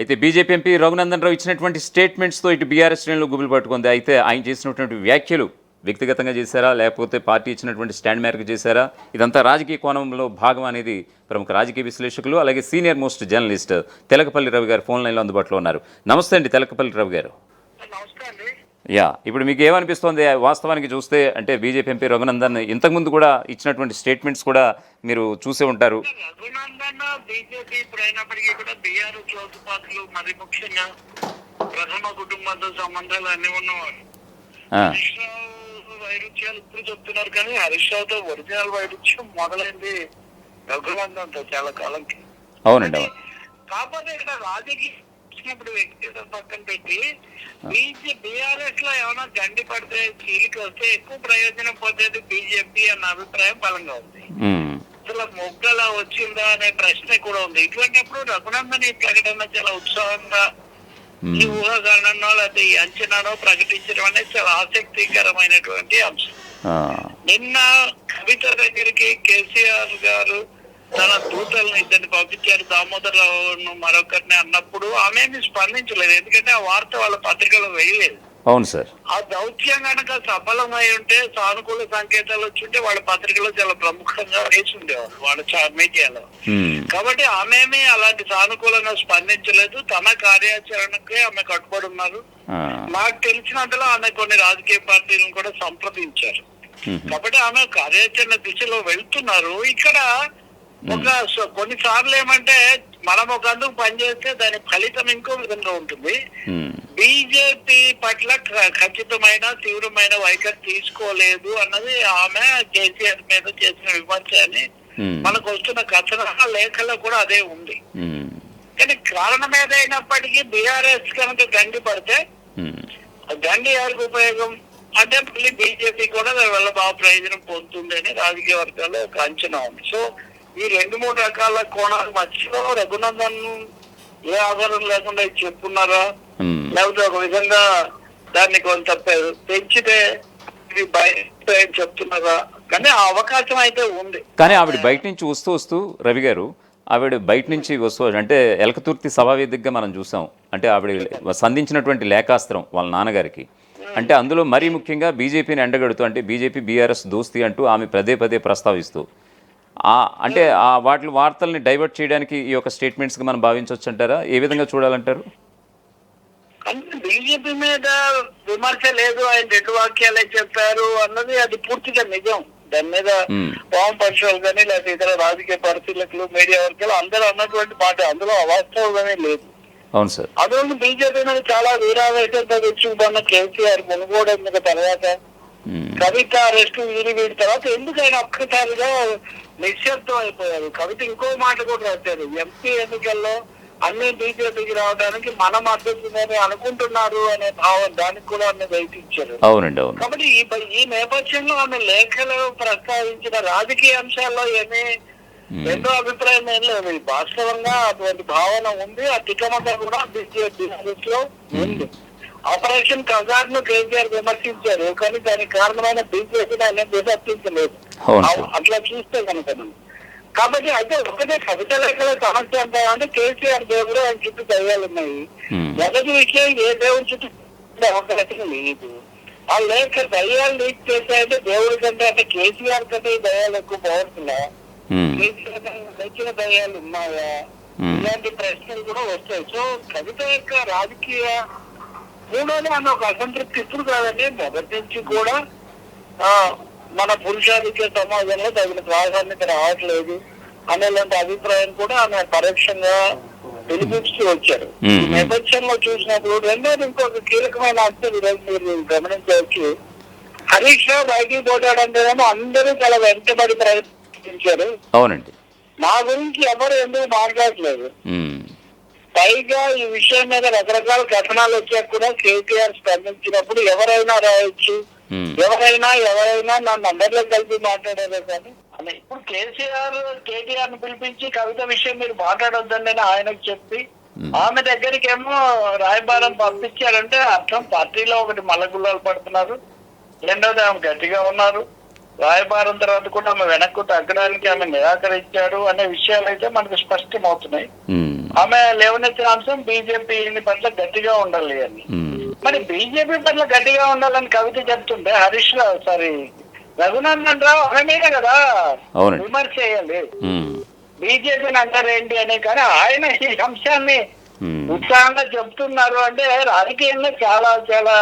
అయితే BJP MP Raghunandan Rao ఇచ్చినటువంటి స్టేట్మెంట్స్తో ఇటు బీఆర్ఎస్ శ్రేణులు గుబులు పట్టుకుంది. అయితే ఆయన చేసినటువంటి వ్యాఖ్యలు వ్యక్తిగతంగా చేశారా, లేకపోతే పార్టీ ఇచ్చినటువంటి స్టాండ్ మేరకు చేశారా, ఇదంతా రాజకీయ కోణంలో భాగం అనేది ప్రముఖ రాజకీయ విశ్లేషకులు అలాగే senior most journalist Telakapalli Ravi గారు ఫోన్ లైన్లో అందుబాటులో ఉన్నారు. నమస్తే అండి తెలకపల్లి రవి గారు. యా, ఇప్పుడు మీకు ఏమనిపిస్తోంది వాస్తవానికి చూస్తే? అంటే బీజేపీ ఎంపీ రఘునందన్ ఇంతకుముందు కూడా ఇచ్చినటువంటి స్టేట్మెంట్స్ కూడా మీరు చూసే ఉంటారు. రఘునందన్ బీజేపీ ఇప్పుడు అయినప్పటికీ కూడా బీఆర్ఎస్ లోతుపాతులు మరి ముఖ్యంగా ప్రథమ కుటుంబంతో సంబంధాలు అన్ని ఉన్నవారు. హరీష్ రావు వైరుధ్యాలు ఇప్పుడు చెప్తున్నారు, కానీ హరీష్ రావుతో ఒరిజినల్ వైరుధ్యం మొదలైంది రఘునందన్ తో చాలా కాలంకి. అవునండి, అవును. కాకపోతే ఇక్కడ రాజకీయ ఇప్పుడు వ్యక్తిగత పక్కన పెట్టి బీఆర్ఎస్ లో ఏమైనా గండి పడితే చీలికి వస్తే ఎక్కువ ప్రయోజనం పొందేది బీజేపీ అన్న అభిప్రాయం బలంగా ఉంది. అసలు మొగ్గల వచ్చిందా అనే ప్రశ్న కూడా ఉంది. ఇటువంటిప్పుడు రఘునందన్ ఈ ప్రకటన చాలా ఉత్సాహంగా ఈ ఊహాగానో లేకపోతే ఈ అంచనానో ప్రకటించడం అనేది చాలా ఆసక్తికరమైనటువంటి అంశం. నిన్న కవిత దగ్గరికి కేసీఆర్ గారు తన దూతలను ఇద్దరిని పంపించారు, దామోదర్ రావును మరొకరిని అన్నప్పుడు ఆమె స్పందించలేదు. ఎందుకంటే ఆ వార్త వాళ్ళ పత్రికలో వేయలేదు. అవును సార్. ఆ దౌత్యం కనుక సఫలమై ఉంటే, సానుకూల సంకేతాలు వచ్చుంటే వాళ్ళ పత్రికలో చాలా ప్రముఖంగా వేసి ఉండేవారు వాళ్ళ మీడియాలో. కాబట్టి ఆమె అలాంటి సానుకూలంగా స్పందించలేదు. తన కార్యాచరణకే ఆమె కట్టుబడి ఉన్నారు. నాకు తెలిసినంతలో ఆమె కొన్ని రాజకీయ పార్టీలను కూడా సంప్రదించారు. కాబట్టి ఆమె కార్యాచరణ దిశలో వెళ్తున్నారు. ఇక్కడ కొన్నిసార్లు ఏమంటే మనం ఒక అందుకు పనిచేస్తే దాని ఫలితం ఇంకో విధంగా ఉంటుంది. బీజేపీ పట్ల ఖచ్చితమైన తీవ్రమైన వైఖరి తీసుకోలేదు అన్నది ఆమె కేసీఆర్ మీద చేసిన విమర్శ అని మనకు వస్తున్న కథన లేఖలో కూడా అదే ఉంది. కానీ కారణం ఏదైనప్పటికీ బీఆర్ఎస్ కనుక గండి పడితే గండి ఎవరికి ఉపయోగం అంటే మళ్ళీ బీజేపీ కూడా దానివల్ల బాగా ప్రయోజనం పొందుతుంది అని రాజకీయ వర్గాల్లో ఒక అంచనా ఉంది. సో ఈ 2-3 రకాల కోణాల మధ్యలో రఘునందన్ ఏ ఆధారం లేకుండా చెప్పున్నారా, లేకపోతే ఒక విధంగా దాన్ని కొంత పెంచితే ఇది బయట చెప్తున్నారా, కానీ ఆ అవకాశం అయితే ఉంది. కానీ ఆవిడ బయట నుంచి వస్తూ రవి గారు, ఆవిడ బయట నుంచి అంటే ఎలకతుర్తి సభావేదికగా మనం చూసాం. అంటే ఆవిడ సంధించినటువంటి లేఖాస్త్రం వాళ్ళ నాన్నగారికి, అంటే అందులో మరీ ముఖ్యంగా బీజేపీని ఎండగడుతూ, అంటే బీజేపీ బీఆర్ఎస్ దోస్తీ అంటూ ఆమె పదే ప్రస్తావిస్తూ, అంటే ఆ వార్తల్ని డైవర్ట్ చేయడానికి ఈ యొక్క స్టేట్మెంట్స్గా మనం భావించవచ్చు అంటారా? ఏ విధంగా చూడాలంటారు? అంటే బీజేపీ మీద విమర్శ లేదు, ఆయన 2 వాక్యాలే చెప్పారు అన్నది అది పూర్తిగా నిజం. దాని మీద వామ పక్షాలు కానీ లేకపోతే ఇతర రాజకీయ పరిశీలకులు మీడియా వర్గాలు అందరూ అన్నటువంటి మాట అందులో అవాస్తవమే లేదు. అవును సార్. అందువల్ల బీజేపీ మీద చాలా వీరావేశంతో తెచ్చుకున్న కేసీఆర్ మునుగోడు ఎందుకు తర్వాత కవిత అరెస్టు వీడి తర్వాత ఎందుకైనా ఒక్కసారిగా నిశ్శబ్దం అయిపోయారు. కవిత ఇంకో మాట కూడా రాశారు, ఎంపీ ఎన్నికల్లో అన్ని బీజేపీకి రావడానికి మన మద్దతుని అనుకుంటున్నారు అనే భావం, దానికి కూడా ఆమె బయటిచ్చారు. అవునండి, అవును. కాబట్టి ఈ నేపథ్యంలో ఆమె లేఖలో ప్రస్తావించిన రాజకీయ అంశాల్లో ఏమీ రెండో అభిప్రాయం ఏం లేదు. వాస్తవంగా అటువంటి భావన ఉంది. ఆ తికమత కూడా బీజేపీ లో ఉంది. ఆపరేషన్ కజార్ ను కేసీఆర్ విమర్శించారు, కానీ దానికి కారణమైన బీజేపీని ఆయన విమర్శించలేదు. అట్లా చూస్తే కనుక కాబట్టి అయితే ఒకటే కవిత లేఖల సమస్య అంతా అంటే కేసీఆర్ దేవుడు ఆయన చుట్టూ దయ్యాలు ఉన్నాయి. మొదటి విషయం ఏ దేవుడి చుట్టూ అవకాశం లేదు. ఆ లేఖ దయ్యాలు లీక్ చేశాయంటే దేవుడి కంటే అంటే కేసీఆర్ కంటే ఈ దయ్యాలు ఎక్కువ బాగుంటుందా, నచ్చిన దయ్యాలు ఉన్నాయా, ఇలాంటి ప్రశ్నలు కూడా వస్తాయి. సో కవిత యొక్క రాజకీయ మూడోది ఆమె ఒక అసంతృప్తి ఇప్పుడు కాదండి, మొదటి నుంచి కూడా మన పురుషాధిక్య సమాజంలో తగిన ప్రాధాన్యత రావట్లేదు అనేలాంటి అభిప్రాయం కూడా ఆమె పరోక్షంగా పిలిపిస్తూ వచ్చారు. ఈ నేపథ్యంలో చూసినప్పుడు రెండోది ఇంకొక కీలకమైన అంశం ఈరోజు మీరు గమనించవచ్చు. హరీష్ రావు బయటికి పోతాడంటేనేమో అందరూ చాలా వెంటబడి ప్రయత్నించారు. అవునండి. నా గురించి ఎవరు ఎందుకు మాట్లాడలేదు. పైగా ఈ విషయం మీద రకరకాల కథనాలు వచ్చాక కూడా కేటీఆర్ స్పందించినప్పుడు ఎవరైనా రాయొచ్చు, ఎవరైనా నన్ను అందరిలో కలిపి మాట్లాడారు. కానీ ఇప్పుడు కేటీఆర్ ను పిలిపించి కవిత విషయం మీరు మాట్లాడొద్దండి అని ఆయనకు చెప్పి ఆమె దగ్గరికి ఏమో రాయబారం పంపించారంటే అర్థం పార్టీలో ఒకటి మల్లగుల్లాలు పడుతున్నారు, రెండోది ఆమె గట్టిగా ఉన్నారు, రాయబారం తర్వాత కూడా ఆమె వెనక్కు తగ్గడానికి ఆమె నిరాకరించారు అనే విషయాలు అయితే మనకు స్పష్టమవుతున్నాయి. ఆమె లేవనెత్తిన అంశం బీజేపీ పట్ల గట్టిగా ఉండాలి అని. మరి బీజేపీ పట్ల గట్టిగా ఉండాలని కవిత చెప్తుంటే హరీష్ రావు రఘునందన్ రావు ఆమె మీద కదా విమర్శ చేయాలి. బీజేపీని అంటారేంటి అని. కానీ ఆయన ఈ అంశాన్ని ఉత్సాహంగా చెప్తున్నారు అంటే రాజకీయంగా చాలా చాలా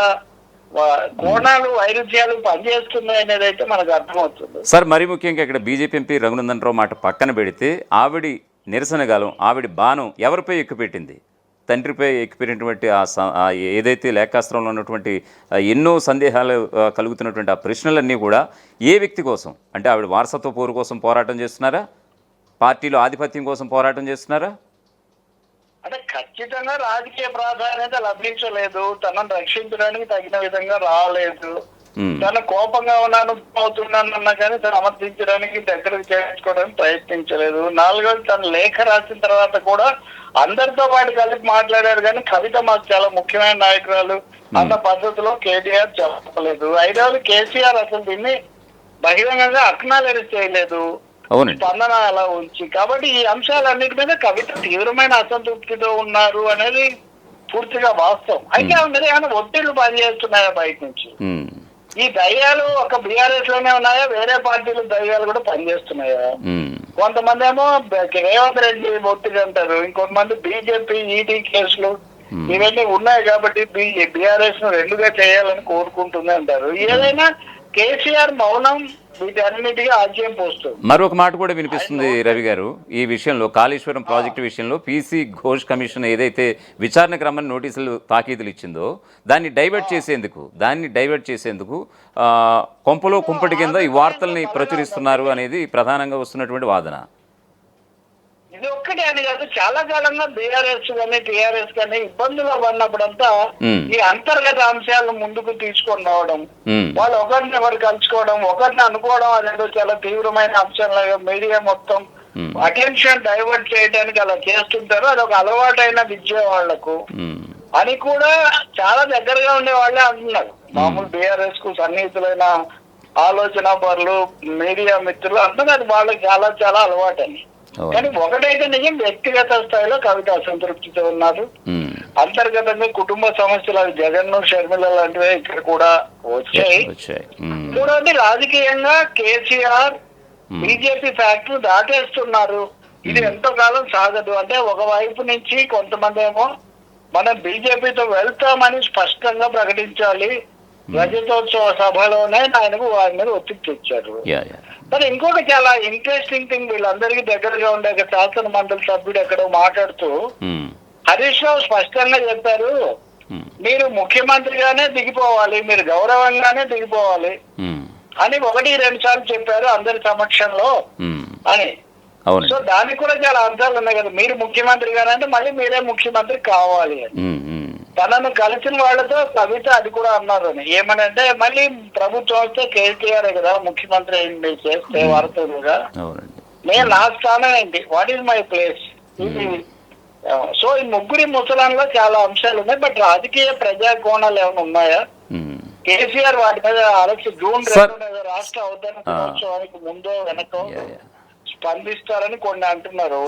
కోణాలు వైరుధ్యాలు పనిచేస్తున్నాయి అనేది అయితే మనకు అర్థమవుతుంది సార్. మరి ముఖ్యంగా ఇక్కడ బీజేపీ ఎంపీ రఘునందన్ రావు మాట పక్కన పెడితే ఆవిడ నిరసన గాలం, ఆవిడ బాణం ఎవరిపై ఎక్కుపెట్టింది? తండ్రిపై ఎక్కుపెట్టినటువంటి ఏదైతే లేఖాస్త్రంలో ఉన్నటువంటి ఎన్నో సందేహాలు కలుగుతున్నటువంటి ఆ ప్రశ్నలన్నీ కూడా ఏ వ్యక్తి కోసం? అంటే ఆవిడ వారసత్వ పోరు కోసం పోరాటం చేస్తున్నారా? పార్టీలో ఆధిపత్యం కోసం పోరాటం చేస్తున్నారా? అంటే ఖచ్చితంగా రాజకీయ ప్రాధాన్యత లభించలేదు, తనను రక్షించడానికి తగిన విధంగా రాలేదు, తను కోపంగా అవుతున్నానన్నా కానీ తను సమర్థించడానికి దగ్గరకు చేర్చుకోవడానికి ప్రయత్నించలేదు. నాలుగోది తన లేఖ రాసిన తర్వాత కూడా అందరితో పాటు కలిపి మాట్లాడారు కానీ కవిత మాకు చాలా ముఖ్యమైన నాయకురాలు అన్న పద్ధతిలో కేటీఆర్ చెప్పలేదు. ఐదవది కేసీఆర్ అసలు దీన్ని బహిరంగంగా అక్నాలెడ్జ్ చేయలేదు, స్పందన అలా ఉంచి. కాబట్టి ఈ అంశాలన్నిటి మీద కవిత తీవ్రమైన అసంతృప్తితో ఉన్నారు అనేది పూర్తిగా వాస్తవం. అయితే ఆమె మీద ఏమైనా ఒత్తిళ్లు పనిచేస్తున్నాయా బయట నుంచి? ఈ దయ్యాలు ఒక బీఆర్ఎస్ లోనే ఉన్నాయా, వేరే పార్టీలు దయ్యాలు కూడా పనిచేస్తున్నాయా? కొంతమంది ఏమో రేవంత్ రెడ్డి ఒత్తిడి అంటారు, ఇంకొంతమంది బీజేపీ ఈడీ కేసులు ఇవన్నీ ఉన్నాయి కాబట్టి బీఆర్ఎస్ ను రెండుగా చేయాలని కోరుకుంటుంది అంటారు. ఏదైనా కేసీఆర్ మౌనం వీటన్నిటికీ ఆజ్యం పోస్తుంది. మరొక మాట కూడా వినిపిస్తుంది రవి గారు, ఈ విషయంలో కాళేశ్వరం ప్రాజెక్టు విషయంలో పీసీ ఘోష్ కమిషన్ ఏదైతే విచారణకు రమ్మని నోటీసులు తాకీదులు ఇచ్చిందో దాన్ని డైవర్ట్ చేసేందుకు కొంపలో కుంపటి కింద ఈ వార్తల్ని ప్రచురిస్తున్నారు అనేది ప్రధానంగా వస్తున్నటువంటి వాదన. ఇది ఒక్కటే అని కాదు, చాలా కాలంగా బీఆర్ఎస్ కానీ టీఆర్ఎస్ కానీ ఇబ్బందులు పడినప్పుడంతా ఈ అంతర్గత అంశాలను ముందుకు తీసుకొని రావడం, వాళ్ళు ఒకరిని ఒకరు కలుసుకోవడం, ఒకరిని అనుకోవడం అనేది చాలా తీవ్రమైన అంశంలాగా మీడియా మొత్తం అటెన్షన్ డైవర్ట్ చేయడానికి అలా చేస్తుంటారు. అది ఒక అలవాటైన విద్య వాళ్లకు అని కూడా చాలా దగ్గరగా ఉండే వాళ్ళే అంటున్నారు. మామూలు బీఆర్ఎస్ కు సన్నిహితులైన ఆలోచన పరులు మీడియా మిత్రులు అంటున్నారు అది వాళ్ళకి చాలా చాలా అలవాటని. కానీ ఒకటైతే నిజం, వ్యక్తిగత స్థాయిలో కవిత అసంతృప్తితో ఉన్నారు. అంతర్గతంగా కుటుంబ సమస్యలు అవి జగన్ షర్మిల లాంటివే ఇక్కడ కూడా వచ్చాయి. మూడవది రాజకీయంగా కేసీఆర్ బీజేపీ ఫ్యాక్టరీ దాటేస్తున్నారు. ఇది ఎంతో కాలం సాగదు. అంటే ఒకవైపు నుంచి కొంతమంది ఏమో మనం బీజేపీతో వెళ్తామని స్పష్టంగా ప్రకటించాలి, రజతోత్సవ సభలోనే ఆయనకు వారి మీద ఒత్తిడి తెచ్చారు. మరి ఇంకొక చాలా ఇంట్రెస్టింగ్ థింగ్, వీళ్ళందరికీ దగ్గరగా ఉండే శాసన మండలి సభ్యుడు ఎక్కడో మాట్లాడుతూ హరీష్ రావు స్పష్టంగా చెప్పారు, మీరు ముఖ్యమంత్రిగానే దిగిపోవాలి, మీరు గౌరవంగానే దిగిపోవాలి అని 1-2 సార్లు చెప్పారు అందరి సమక్షంలో అని. సో దానికి కూడా చాలా అంశాలు ఉన్నాయి కదా, మీరు ముఖ్యమంత్రిగానంటే మళ్ళీ మీరే ముఖ్యమంత్రి కావాలి అని. తనను కలిసిన వాళ్ళతో కవిత అది కూడా అన్నారు అని. ఏమనంటే మళ్ళీ ప్రభుత్వం వస్తే కేసీఆర్ కదా ముఖ్యమంత్రి అయింది చేస్తే వారసుడుగా, నేను నా స్థానం ఏంటి, what is my place. So ఈ ముగ్గురి ముసలాంలో చాలా అంశాలు ఉన్నాయి. బట్ రాజకీయ ప్రజా కోణాలు ఏమైనా ఉన్నాయా? కేసీఆర్ వాటి మీద జూన్ 2 రాష్ట్ర అవతరణ దినోత్సవానికి ముందో వెనకో స్పందిస్తారని కొన్ని అంటున్నారు.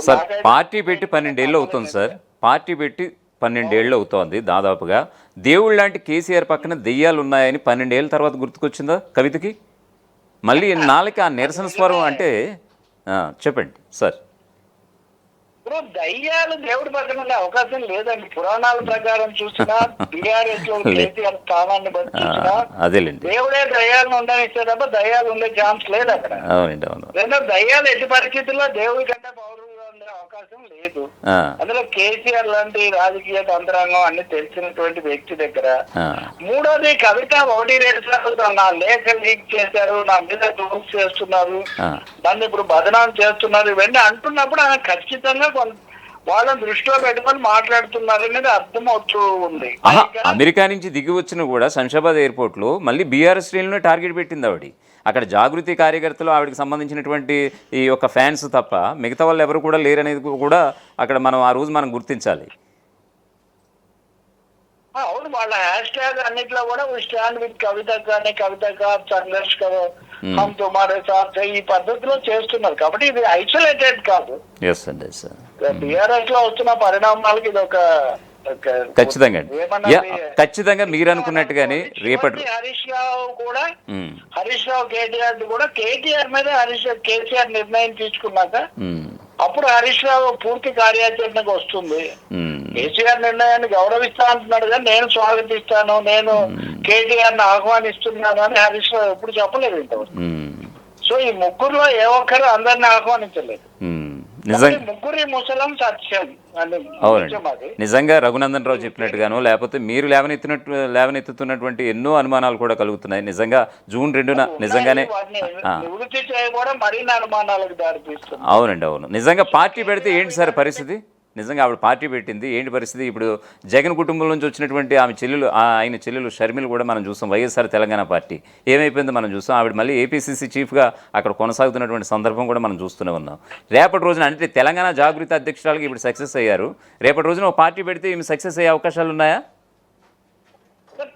పార్టీ పెట్టి 12 ఏళ్ళు అవుతుంది సార్, పార్టీ పెట్టి 12 ఏళ్ళు అవుతోంది దాదాపుగా. దేవుళ్ళు లాంటి కేసీఆర్ పక్కన దెయ్యాలు ఉన్నాయని 12 ఏళ్ళ తర్వాత గుర్తుకొచ్చిందా కవితకి? మళ్ళీ నాలుగు ఆ నిరసన స్వరం అంటే చెప్పండి సార్. ఇప్పుడు దయ్యాలు దేవుడి పక్కన ఉండే అవకాశం లేదండి. పురాణాల ప్రకారం చూసినా బీఆర్ఎస్ లో కేసీఆర్ స్థానాన్ని బట్టి చూసినా దేవుడే దయ్యాలను ఉండనిస్తే తప్ప దయ్యాలు ఉండే ఛాన్స్ లేదు అక్కడ. రెండో దయ్యాలు ఎట్టి పరిస్థితుల్లో దేవుడి కంటే పౌరులుగా ఉండే అవకాశం లేదు. అందులో కేసీఆర్ లాంటి రాజకీయ తంత్రాంగం అన్ని తెలిసినటువంటి వ్యక్తి దగ్గర. మూడోది కవిత 1-2 సార్లు నా లేఖ లీక్ చేశారు, నా మీద ట్రోల్స్ చేస్తున్నారు, నన్ను ఇప్పుడు బదనాం చేస్తున్నారు, ఇవన్నీ అంటున్నప్పుడు ఆయన ఖచ్చితంగా వాళ్ళని దృష్టిలో పెట్టుకొని మాట్లాడుతున్నారు అనేది అర్థమవుతూ ఉంది. అమెరికా నుంచి దిగి వచ్చిన కూడా శంషాబాద్ ఎయిర్పోర్ట్ లో మళ్ళీ బీఆర్ఎస్ శ్రేణులనే టార్గెట్ పెట్టింది ఆవిడ. అక్కడ జాగృతి కార్యకర్తలు ఆవిడకి సంబంధించినటువంటి ఈ యొక్క ఫ్యాన్స్ తప్ప మిగతా వాళ్ళు ఎవరు కూడా లేరనేది కూడా అక్కడ మనం ఆ రోజు మనం గుర్తించాలి. అవును, వాళ్ళ హ్యాష్ ట్యాగ్ అన్నిట్లో కూడా స్టాండ్ విత్ కవిత కానీ కవిత సంఘర్ష్ హమ్ తుమారే సాత్ ఈ పద్ధతిలో చేస్తున్నారు. కాబట్టి ఇది ఐసోలేటెడ్ కాదు. ఎస్ అండి, ఎస్ సార్. టిఆర్ఎస్ లో వస్తున్న పరిణామాలకి ఇది ఒక ఖచ్చితంగా అండి. ఖచ్చితంగా మీరు అనుకున్నట్టుగానే రేపటి హరీష్ రావు కేటీఆర్ కూడా కేటీఆర్ మీద కేసీఆర్ నిర్ణయం తీసుకున్నాక అప్పుడు హరీష్ రావు పూర్తి కార్యాచరణకు వస్తుంది. కేసీఆర్ నిర్ణయాన్ని గౌరవిస్తా అంటున్నాడు కానీ నేను స్వాగతిస్తాను, నేను కేటీఆర్ ని ఆహ్వానిస్తున్నాను అని హరీష్ రావు ఎప్పుడు చెప్పలేదు ఇంతవరకు. సో ఈ ముగ్గురులో ఏ ఒక్కరు అందరిని ఆహ్వానించలేదు. ముగ్గురి ముసలం సత్యం. అవునండి, నిజంగా రఘునందన్ రావు చెప్పినట్టుగాను లేకపోతే మీరు లేవనెత్తుతున్నటువంటి ఎన్నో అనుమానాలు కూడా కలుగుతున్నాయి. నిజంగా జూన్ 2న నిజంగానే నివృత్తి చేయకపోవడం మరిన్ని అనుమానాలకు దారితీస్తుంది. అవునండి, అవును. నిజంగా పార్టీ పెడితే ఏంటి సార్ పరిస్థితి? నిజంగా ఆవిడ పార్టీ పెట్టింది ఏంటి పరిస్థితి? ఇప్పుడు జగన్ కుటుంబం నుంచి వచ్చినటువంటి ఆయన చెల్లెలు షర్మిల కూడా మనం చూస్తాం, వైఎస్ఆర్ తెలంగాణ పార్టీ ఏమైపోయిందో మనం చూస్తాం. ఆవిడ మళ్ళీ ఏపీసీసీ చీఫ్గా అక్కడ కొనసాగుతున్నటువంటి సందర్భం కూడా మనం చూస్తూనే ఉన్నాం. రేపటి రోజున అంటే తెలంగాణ జాగృతి అధ్యక్షురాలుగా ఇప్పుడు సక్సెస్ అయ్యారు. రేపటి రోజున ఒక పార్టీ పెడితే ఈమె సక్సెస్ అయ్యే అవకాశాలు ఉన్నాయా?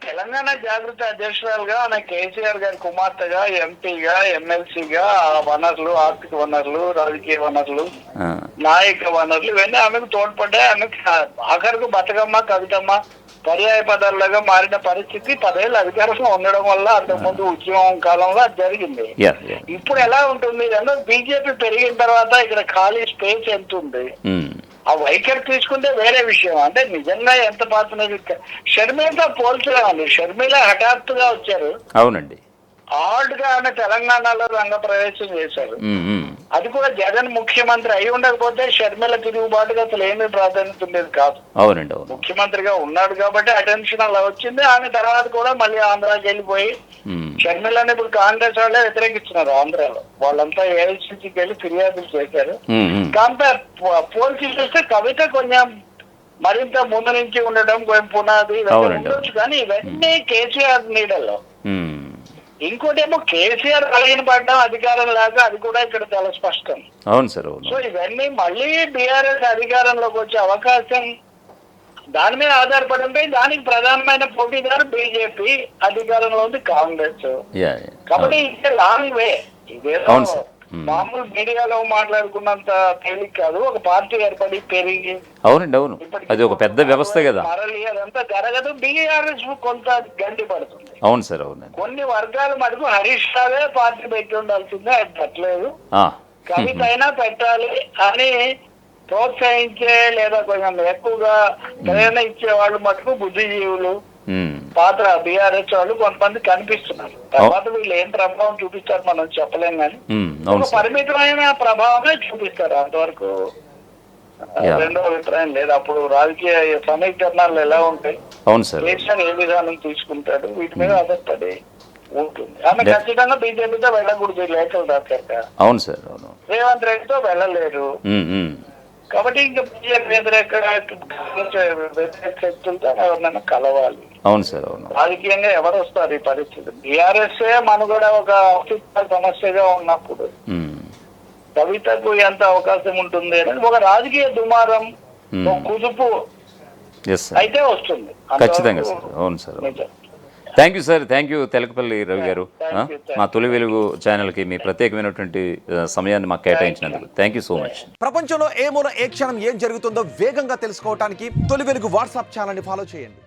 తెలంగాణ జాగృతి అధ్యక్షురాలుగా ఆమె కేసీఆర్ గారి కుమార్తెగా, ఎంపీగా, ఎమ్మెల్సీగా వనరులు, ఆర్థిక వనరులు, రాజకీయ వనరులు, నాయక వనరులు ఇవన్నీ ఆమెకు తోడ్పడ్డాయి. ఆమెకు ఆఖరికి బతుకమ్మ, కవితమ్మ పర్యాయ పదాలుగా మారిన పరిస్థితి 10 ఏళ్ళ అధికారంలో ఉండడం వల్ల అంతకుముందు ఉద్యమం కాలంలో అది జరిగింది. ఇప్పుడు ఎలా ఉంటుంది అంటే బీజేపీ పెరిగిన తర్వాత ఇక్కడ ఖాళీ స్పేస్ ఎంత ఉంది, ఆ వైఖరి తీసుకుంటే వేరే విషయం. అంటే నిజంగా ఎంత పాత్ర షర్మిలతో పోల్చలేమండి. షర్మిల హఠాత్తుగా వచ్చారు. అవునండి, ఆర్డ్ గా ఆమె తెలంగాణలో రంగ ప్రవేశం చేశారు. అది కూడా జగన్ ముఖ్యమంత్రి అయి ఉండకపోతే షర్మిల తిరుగుబాటుగా అసలు ఏమీ ప్రాధాన్యత ఉండేది కాదు. అవునండి, ముఖ్యమంత్రిగా ఉన్నాడు కాబట్టి అటెన్షన్ అలా వచ్చింది. ఆమె తర్వాత కూడా మళ్ళీ ఆంధ్రాకి వెళ్ళిపోయి షర్మిలని ఇప్పుడు కాంగ్రెస్ వాళ్ళే వ్యతిరేకిస్తున్నారు. ఆంధ్రాలో వాళ్ళంతా ఏఐసీసీకి వెళ్ళి ఫిర్యాదులు చేశారు. దాంతో పోల్చి చూస్తే కవిత కొంచెం మరింత ముందు నుంచి ఉండడం కొంచెం పునాది ఉండొచ్చు. కానీ ఇవన్నీ కేసీఆర్ నీడల్లో. ఇంకోటేమో కేసీఆర్ కలిగిన పడ్డం అధికారం లేక అది కూడా ఇక్కడ చాలా స్పష్టం. అవును సార్. సో ఇవన్నీ మళ్ళీ బీఆర్ఎస్ అధికారంలోకి వచ్చే అవకాశం దాని మీద ఆధారపడి ఉంటాయి. దానికి ప్రధానమైన పోటీదారు బీజేపీ, అధికారంలో ఉంది కాంగ్రెస్. కాబట్టి ఇట్స్ లాంగ్ వే. ఇదేదో మామూలు మీడియాలో మాట్లాడుకున్నంత తేలిక కాదు. ఒక పార్టీ ఏర్పడి పెరిగి అవునండి, అవును, అది ఒక పెద్ద వ్యవస్థ కదా. మరలి అదంతా జరగదు. బీఆర్ఎస్ కొంత గండి పడుతుంది. అవును సార్, అవును. కొన్ని వర్గాలు మటుకు హరీష్ రావే పార్టీ పెట్టి ఉండాల్సిందే, అది పెట్టలేదు. కవిత అయినా పెట్టాలి అని ప్రోత్సహించే లేదా కొంచెం ఎక్కువగా ప్రేరణ ఇచ్చే వాళ్ళు మటుకు బుద్ధిజీవులు పాత్ర బీఆర్ఎస్ వాళ్ళు కొంతమంది కనిపిస్తున్నారు. తర్వాత వీళ్ళు ఏం ప్రభావం చూపిస్తారు మనం చెప్పలేం, కానీ పరిమితమైన ప్రభావమే చూపిస్తారు. అంతవరకు రెండో అభిప్రాయం లేదు. అప్పుడు రాజకీయ సమీకరణాలు ఎలా ఉంటాయి, కేసీఆర్ ఏ విధానం తీసుకుంటాడు, వీటి మీద ఆధారపడి ఉంటుంది. ఆమె ఖచ్చితంగా బీజేపీతో వెళ్ళకూడదు, లేఖలు రాశాక. అవును సార్, అవును. రేవంత్ రెడ్డితో వెళ్ళలేరు. కాబట్టి ఇంకా బీజేపీ వ్యతిరేక శక్తులతో ఎవరినైనా కలవాలి. అవును సార్, అవును. రాజకీయంగా ఎవరు వస్తారు ఈ పరిస్థితి? బీఆర్ఎస్ మనుగడ ఒక అస్తిత్వ సమస్యగా ఉన్నప్పుడు కవితకు ఎంత అవకాశం ఉంటుంది అనేది ఒక రాజకీయ దుమారం, కుదుపు అయితే వస్తుంది ఖచ్చితంగా సార్. అవును sir. Thank you sir, thank you Telakapalli Ravi గారు. మా తొలి వెలుగు ఛానల్కి మీ ప్రత్యేకమైనటువంటి సమయాన్ని మాకు కేటాయించినందుకు థ్యాంక్ యూ సో మచ్. ప్రపంచంలో ఏ మూల ఏ క్షణం ఏం జరుగుతుందో వేగంగా తెలుసుకోవడానికి తొలి వెలుగు వాట్సాప్ ఛానల్ని ఫాలో చేయండి.